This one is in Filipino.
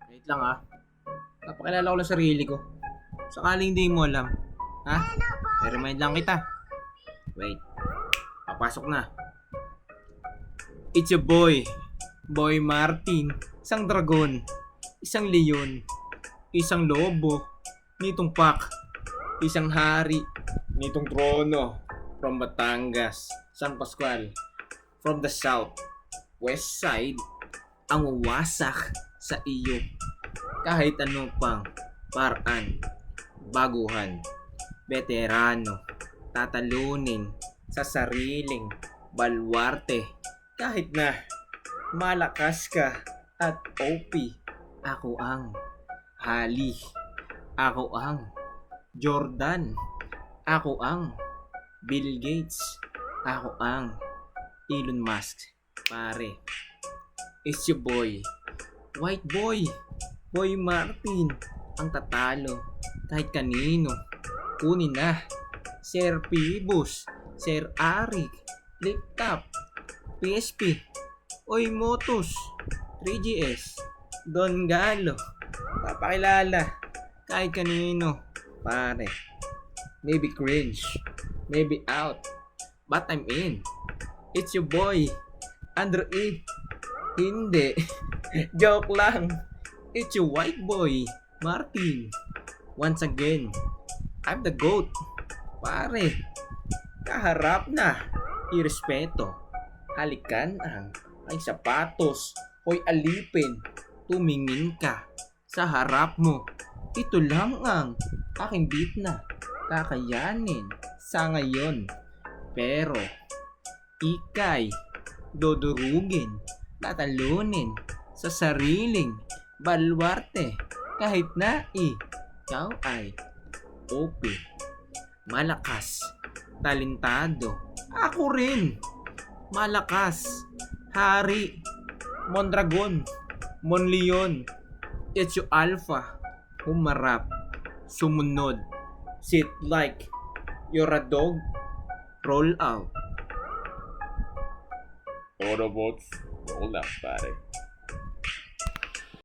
Wait lang ah. Napakilala ko lang sarili ko. Sakaling hindi mo alam. Ha? I-remind lang kita. Wait. Papasok na. It's your boy. Boy Martin. Isang dragon. Isang leon. Isang lobo. Nitong pak. Isang hari. Nitong trono. From Batangas. San Pascual. From the south. West side. Ang wasak sa iyo. Kahit ano pang paraan. Baguhan. Veterano. Tatalunin sa sariling balwarte. Kahit na malakas ka at OP. Ako ang Hali. Ako ang Jordan. Ako ang Bill Gates. Ako ang Elon Musk. Pare. It's your boy. White boy. Boy Martin. Ang tatalo. Kahit kanino. Kunin na. Sir Pibus. Sir Arik. Flip Top. PSP. Oy Motos. 3GS. Don Galo. Papakilala. Kahit kanino. Pare. Maybe cringe. Maybe out. But I'm in. It's your boy. Andrew E. Hindi. Joke lang. It's your white boy. Martin. Once again. I'm the GOAT. Pare. Kaharap na. Irespeto. Halikan ang sapatos. Hoy alipin. Tumingin ka sa harap mo. Ito lang ang aking beat na kakayanin sa ngayon. Pero ikay dodurugin, tatalunin sa sariling balwarte kahit na ikaw ay OP, malakas, talentado. Ako rin malakas, hari, Mondragon, Monleon. It's your alpha. Humarap, sumunod, sit like you're a dog, roll out. Autobots, roll out, pare.